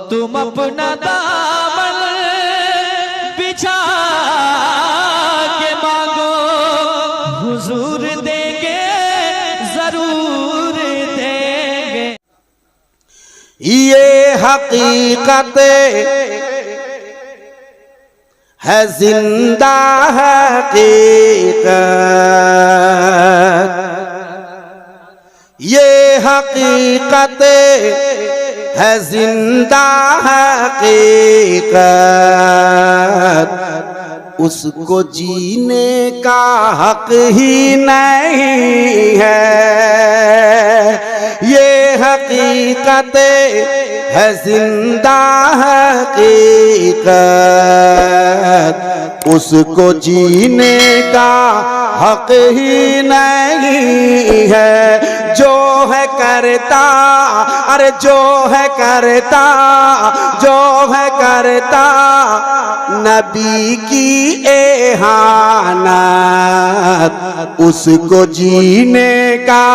तुम अपना दामन बिछा के मांगो, हुजूर देंगे, जरूर देंगे। ये हकीकत है जिंदा हकीकत, ये हकीकत है जिंदा हकीकत, उसको जीने का हक ही नहीं है। ये हकीकत है जिंदा हकीकत, उसको जीने का हक ही नहीं है। जो है करता, अरे जो है करता, जो है करता नबी की एहानत, उसको जीने का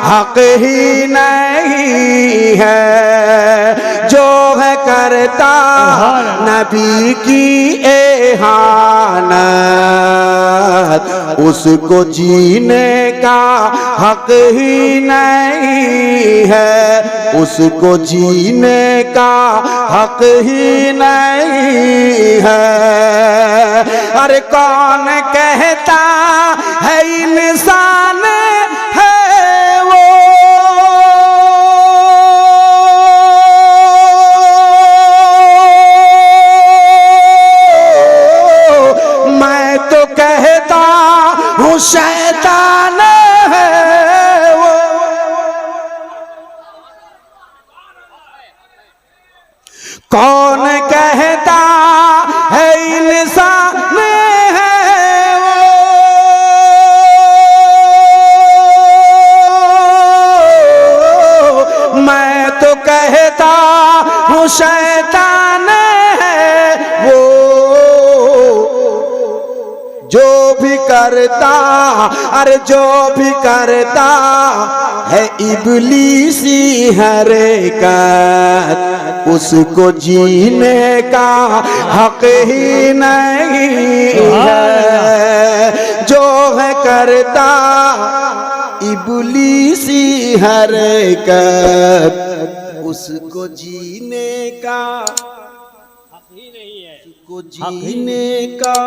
हक ही नहीं है। जो है करता नबी की एहानत, उसको जीने का हक ही नहीं है। उसको जीने का हक ही नहीं है। अरे कौन कहता है इंसान है वो, मैं तो कहता हूँ शैतान है वो। कौन कहता है इंसान है वो, मैं तो कहता हूँ शैतान है वो। जो भी करता, अरे जो भी करता है इब्लीसी हरकत, उसको जीने का हक ही नहीं है। जो है करता इब्लीसी हरकत, उसको जीने का हक ही नहीं है। उसको जीने का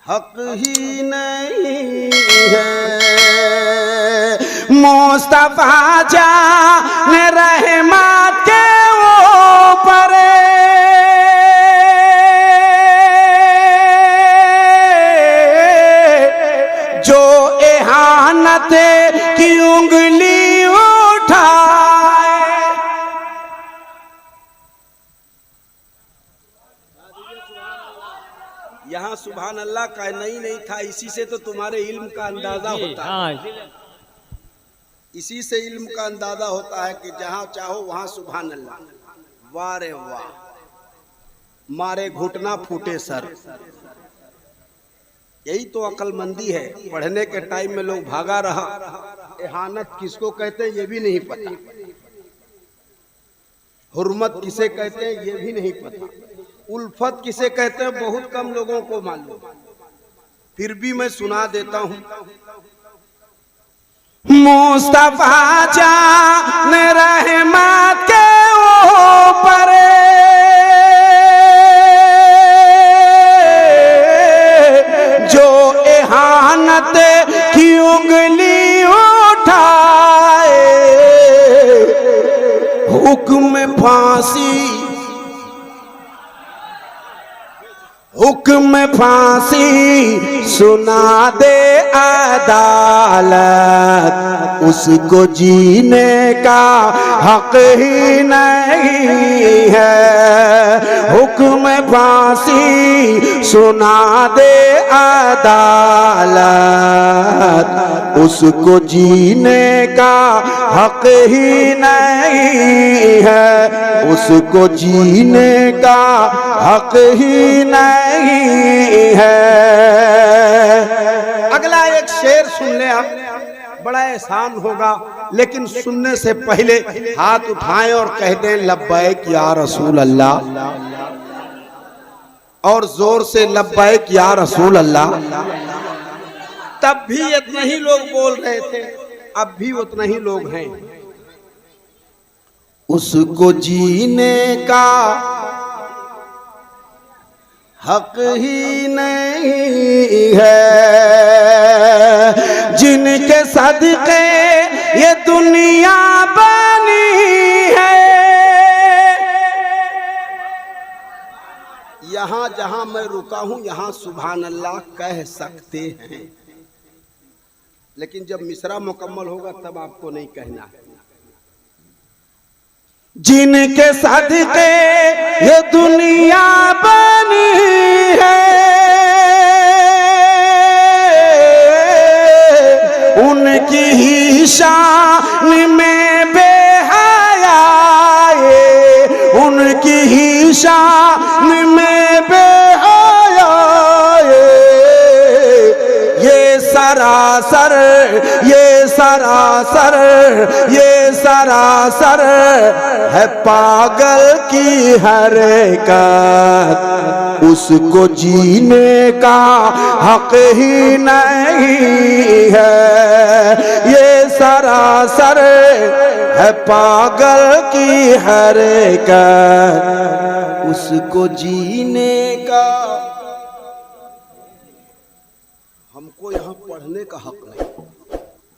हक ही नहीं है। मुस्तफा जान रहमत के ऊपर, जो एहानत की उंगली उठाए, यहाँ सुभान अल्लाह का नहीं था। इसी से तो तुम्हारे इल्म का अंदाजा होता है। इसी से इल्म का अंदाजा होता है कि जहाँ चाहो वहाँ सुभान अल्लाह। वाह रे वाह, मारे घुटना फूटे सर। यही तो अक्लमंदी है। पढ़ने के टाइम में लोग भागा रहा। एहानत किसको कहते हैं ये भी नहीं पता, हुर्मत किसे कहते हैं ये भी नहीं पता, उल्फत किसे कहते हैं बहुत कम लोगों को मालूम। फिर भी मैं सुना देता हूं। मुस्तफा जान रहमत के ऊपर, जो एहानत की उंगली उठाए, हुक्म फांसी, हुक्म फांसी सुना दे अदालत, उसको जीने का हक ही नहीं है। हुक्म फांसी सुना दे अदालत, उसको जीने का हक ही नहीं है। उसको जीने का हक ही नहीं है। अगला एक शेर सुन ले आप, बड़ा एहसान होगा लेकिन सुनने से पहले हाथ उठाएं और कह दें लब्बैक या रसूल अल्लाह, और जोर से लब्बैक या रसूल अल्लाह। तब भी इतने ही लोग बोल रहे थे, अब भी उतना ही लोग हैं। उसको जीने का हक ही नहीं है, जिनके सदके ये दुनिया बनी है। यहां जहां मैं रुका हूं यहां सुभान अल्लाह कह सकते हैं, लेकिन जब मिसरा मुकम्मल होगा तब आपको नहीं कहना है। जिनके सदके ये दुनिया बनी है, उनकी ही शान में बेहयाए, उनकी ही शान में बेहयाए। ये सरासर, ये सरासर, ये सरासर है पागल की हरकत, उसको जीने का हक ही नहीं है। ये सरासर है पागल की हरकत, उसको जीने का। हमको यहाँ पढ़ने का हक नहीं।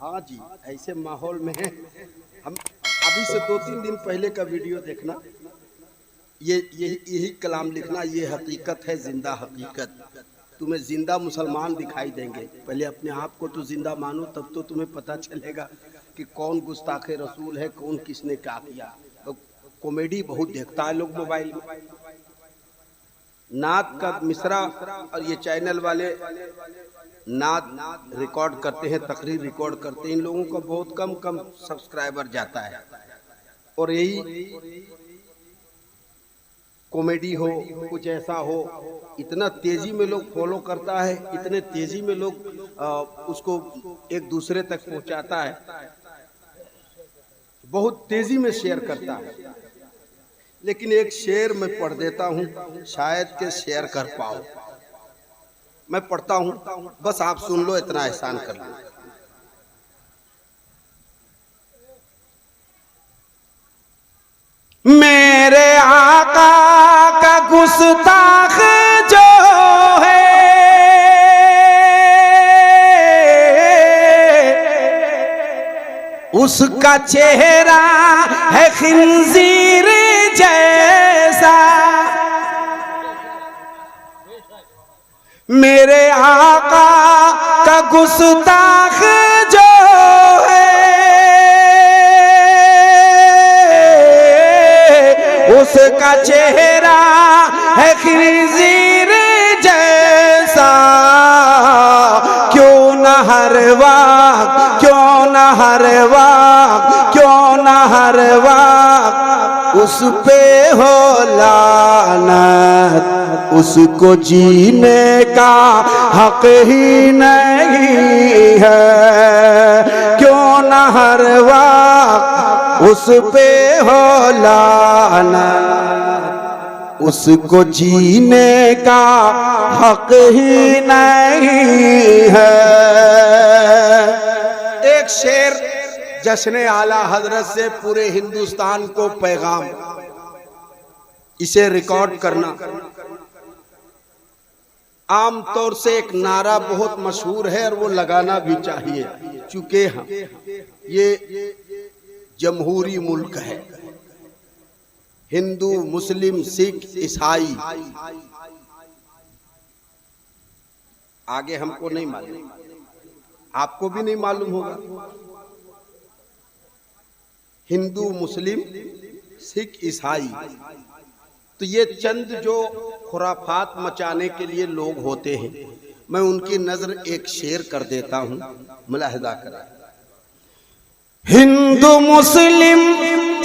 हाँ जी, ऐसे माहौल में है हम। अभी से 2-3 दिन पहले का वीडियो देखना, यही कलाम लिखना, ये हकीकत है, जिंदा हकीकत। तुम्हें जिंदा मुसलमान दिखाई देंगे। पहले अपने आप को तो जिंदा मानो, तब तो तुम्हें पता चलेगा कि कौन गुस्ताखे रसूल है, कौन किसने क्या किया। तो कॉमेडी बहुत देखता है लोग मोबाइल में, नात का मिसरा, और ये चैनल वाले नात रिकॉर्ड करते हैं, तकरीर रिकॉर्ड करते हैं। इन लोगों का बहुत कम सब्सक्राइबर जाता है, और यही कॉमेडी हो, कुछ ऐसा हो, इतना तेजी में लोग फॉलो करता है, इतने तेजी में लोग उसको एक दूसरे तक पहुंचाता है, बहुत तेजी में शेयर करता है। लेकिन एक शेर मैं पढ़ देता हूं, शायद के शेयर कर पाओ। मैं पढ़ता हूं, बस आप सुन लो, इतना एहसान कर लो। मेरे आका का गुस्ताख जो है, उसका चेहरा है खिंजीर जैसा। मेरे आका का गुस्ताख जो उसका चेहरा है खिंजीर जैसा। क्यों न हर वक्त, क्यों न हर वक्त, क्यों न हर वक्त उस पे हो लानत, उसको जीने का हक ही नहीं है। क्यों न हर वक्त उस पे हो लानत, उसको जीने का हक ही नहीं है। एक शेर जश्न आला हजरत से पूरे हिंदुस्तान को पैगाम, इसे रिकॉर्ड करना। आम तौर से एक नारा बहुत मशहूर है और वो लगाना भी चाहिए, चूंकि हम ये जमहूरी मुल्क है, हिंदू मुस्लिम सिख ईसाई, आगे हमको नहीं मालूम, आपको भी नहीं मालूम होगा। हिंदू मुस्लिम सिख ईसाई, तो ये चंद जो खुराफात मचाने के लिए लोग होते हैं, मैं उनकी नजर एक शेर कर देता हूं, मुलाहिजा करें। हिंदू मुस्लिम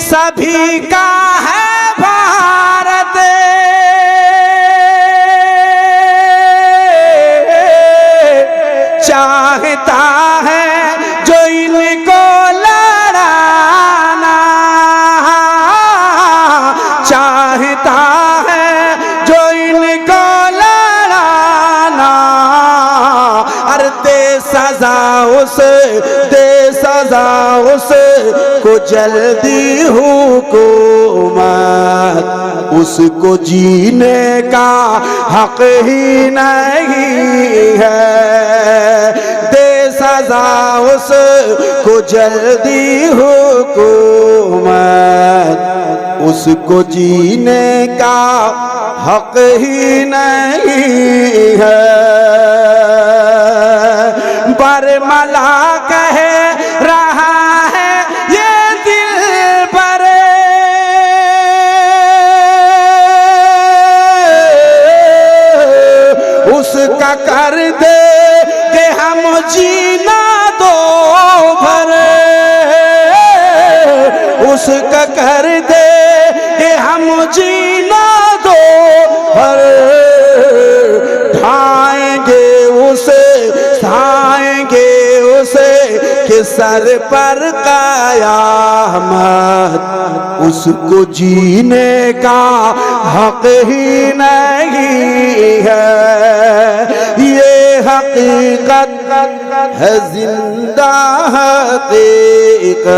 सभी का है भारत, चाहता है जो इनको लड़ाए। जल्दी हुकूमत, उसको जीने का हक ही नहीं है। दे सजा उसको जल्दी हुकूमत, उसको जीने का हक ही नहीं है। बरमला कह रहा है ये दिल बरे, उसका कर दे कि हम जीना दो भरे, उसका कर दे कि हम जीना दो भरे। ढाएंगे उसे ढाएंगे उसे कि सर पर कयामत, उसको जीने का हक ही नहीं है। ये हकीकत है जिंदा हकीकत,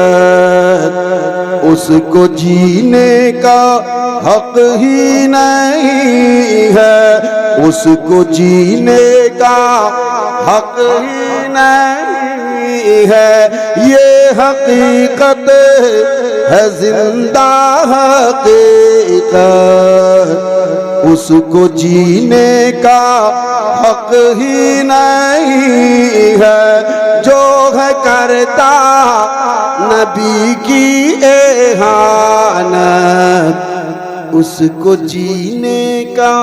उसको जीने का हक ही नहीं है, उसको जीने का हक ही नहीं है। ये हकीकत है जिंदा हकीकत, उसको जीने का हक ही नहीं है। जो है करता नबी की एहानत, उसको जीने का